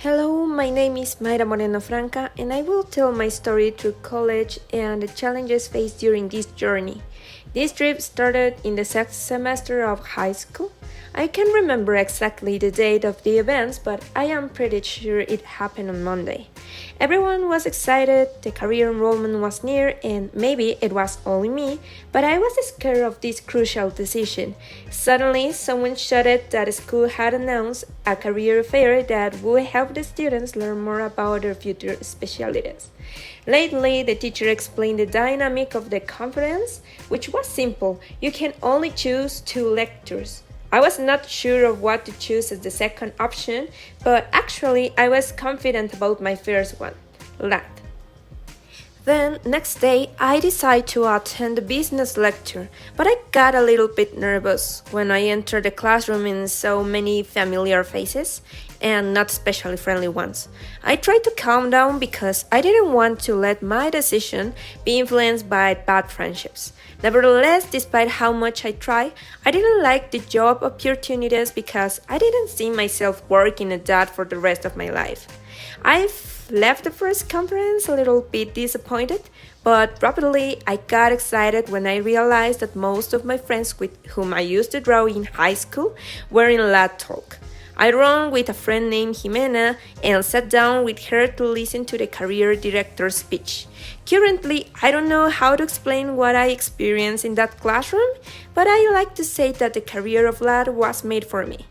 Hello, my name is Mayra Moreno Franca, and I will tell my story through college and the challenges faced during this journey. This trip started in the sixth semester of high school. I can't remember exactly the date of the events, but I am pretty sure it happened on Monday. Everyone was excited, the career enrollment was near, and maybe it was only me, but I was scared of this crucial decision. Suddenly, someone shouted that the school had announced a career fair that would help the students learn more about their future specialties. Lately, the teacher explained the dynamic of the conference, which was simple. You can only choose two lectures. I was not sure of what to choose as the second option, but actually I was confident about my first one, Lat. Then, next day, I decided to attend the business lecture, but I got a little bit nervous when I entered the classroom and saw many familiar faces, and not especially friendly ones. I tried to calm down because I didn't want to let my decision be influenced by bad friendships. Nevertheless, despite how much I tried, I didn't like the job opportunities because I didn't see myself working at that for the rest of my life. I left the first conference a little bit disappointed, but rapidly I got excited when I realized that most of my friends with whom I used to draw in high school were in Lat Talk. I ran with a friend named Jimena and sat down with her to listen to the career director's speech. Currently, I don't know how to explain what I experienced in that classroom, but I like to say that the career of Lat was made for me.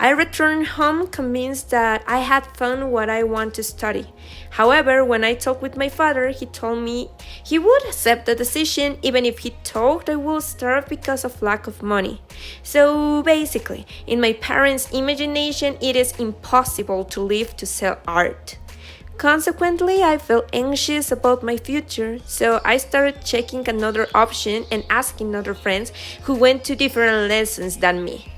I returned home convinced that I had found what I want to study. However, when I talked with my father, he told me he would accept the decision even if he thought I would starve because of lack of money. So basically, in my parents' imagination, it is impossible to live to sell art. Consequently, I felt anxious about my future, so I started checking another option and asking other friends who went to different lessons than me.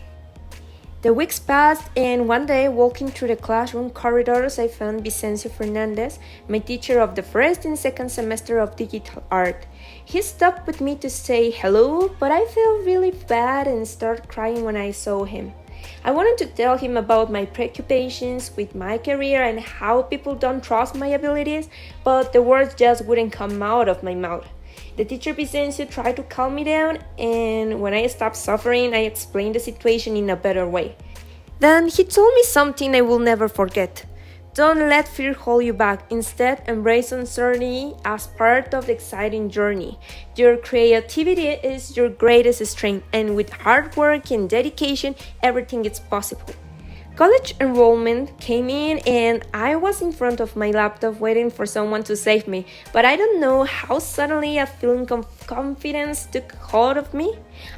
The weeks passed, and one day, walking through the classroom corridors, I found Vicencio Fernandez, my teacher of the first and second semester of digital art. He stopped with me to say hello, but I felt really bad and started crying when I saw him. I wanted to tell him about my preoccupations with my career and how people don't trust my abilities, but the words just wouldn't come out of my mouth. The teacher Vicencio tried to calm me down, and when I stopped suffering, I explained the situation in a better way. Then he told me something I will never forget. Don't let fear hold you back. Instead, embrace uncertainty as part of the exciting journey. Your creativity is your greatest strength, and with hard work and dedication, everything is possible. College enrollment came in and I was in front of my laptop waiting for someone to save me, but I don't know how suddenly a feeling of confidence took hold of me.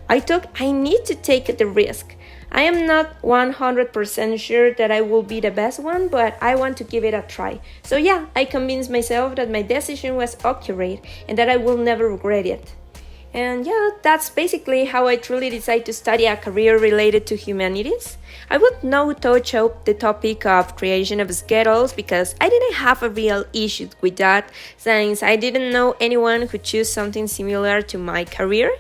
I thought I need to take the risk. I am not 100% sure that I will be the best one, but I want to give it a try. So yeah, I convinced myself that my decision was accurate and that I will never regret it. And yeah, that's basically how I truly decided to study a career related to humanities. I would now touch up the topic of creation of schedules because I didn't have a real issue with that since I didn't know anyone who chose something similar to my career.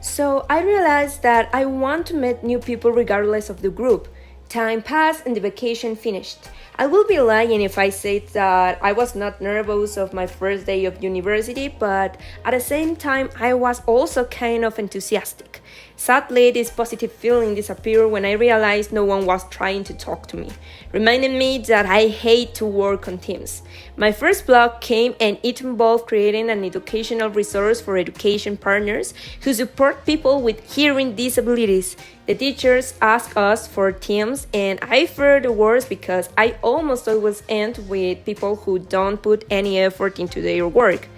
So I realized that I want to meet new people regardless of the group. Time passed and the vacation finished. I will be lying if I said that I was not nervous of my first day of university, but at the same time I was also kind of enthusiastic. Sadly, this positive feeling disappeared when I realized no one was trying to talk to me, reminding me that I hate to work on teams. My first blog came and it involved creating an educational resource for education partners who support people with hearing disabilities. The teachers asked us for teams and I feared the worst because I almost always end with people who don't put any effort into their work.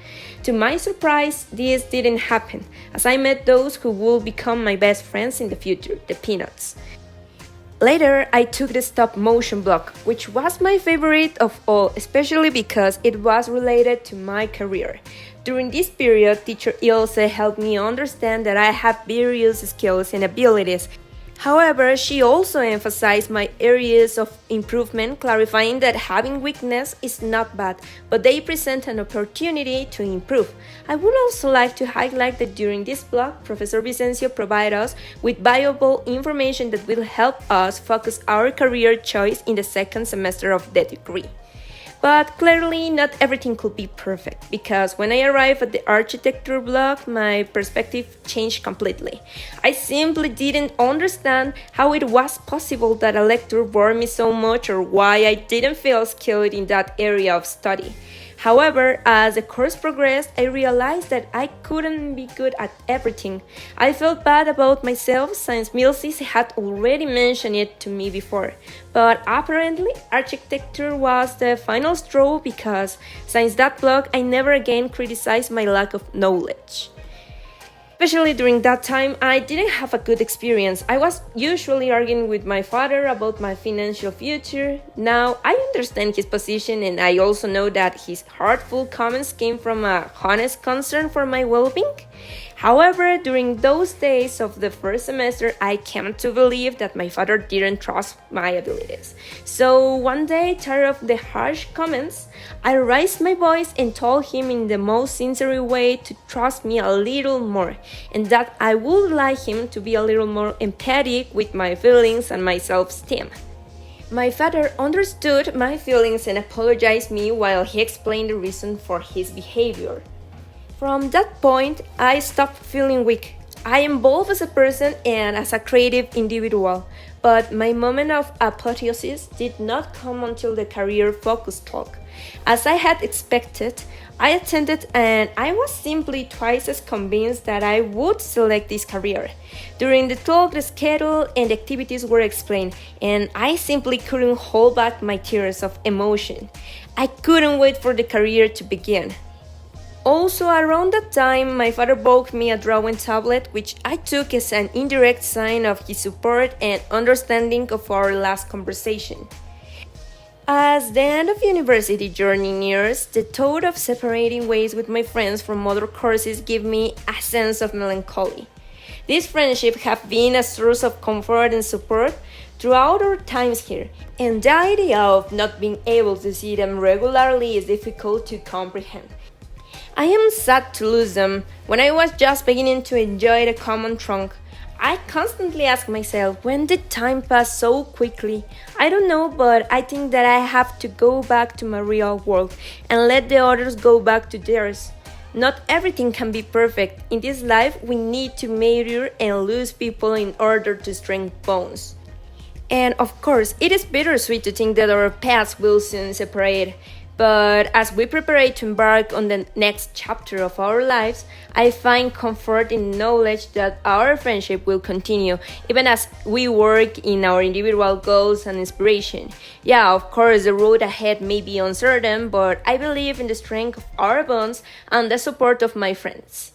To my surprise, this didn't happen, as I met those who would become my best friends in the future, the Peanuts. Later, I took the stop motion blog, which was my favorite of all, especially because it was related to my career. During this period, teacher Ilse helped me understand that I have various skills and abilities. However, she also emphasized my areas of improvement, clarifying that having weakness is not bad, but they present an opportunity to improve. I would also like to highlight that during this blog, Professor Vicencio provided us with valuable information that will help us focus our career choice in the second semester of the degree. But clearly, not everything could be perfect, because when I arrived at the architecture block, my perspective changed completely. I simply didn't understand how it was possible that a lecture bored me so much or why I didn't feel skilled in that area of study. However, as the course progressed, I realized that I couldn't be good at everything. I felt bad about myself since Milsis had already mentioned it to me before. But apparently, architecture was the final straw because since that blog, I never again criticized my lack of knowledge. Especially during that time, I didn't have a good experience. I was usually arguing with my father about my financial future. Now, I understand his position and I also know that his hurtful comments came from a honest concern for my well-being. However, during those days of the first semester, I came to believe that my father didn't trust my abilities. So one day, tired of the harsh comments, I raised my voice and told him in the most sincere way to trust me a little more, and that I would like him to be a little more empathic with my feelings and my self-esteem. My father understood my feelings and apologized me while he explained the reason for his behavior. From that point, I stopped feeling weak. I evolved as a person and as a creative individual, but my moment of apotheosis did not come until the career focus talk. As I had expected, I attended and I was simply twice as convinced that I would select this career. During the talk, the schedule and the activities were explained, and I simply couldn't hold back my tears of emotion. I couldn't wait for the career to begin. Also, around that time, my father bought me a drawing tablet, which I took as an indirect sign of his support and understanding of our last conversation. As the end of university journey nears, the thought of separating ways with my friends from other courses gave me a sense of melancholy. These friendships have been a source of comfort and support throughout our times here, and the idea of not being able to see them regularly is difficult to comprehend. I am sad to lose them. When I was just beginning to enjoy the common trunk, I constantly ask myself, when did time pass so quickly? I don't know, but I think that I have to go back to my real world and let the others go back to theirs. Not everything can be perfect. In this life, we need to mature and lose people in order to strengthen bonds. And of course, it is bittersweet to think that our paths will soon separate. But as we prepare to embark on the next chapter of our lives, I find comfort in knowledge that our friendship will continue, even as we work in our individual goals and inspiration. Yeah, of course, the road ahead may be uncertain, but I believe in the strength of our bonds and the support of my friends.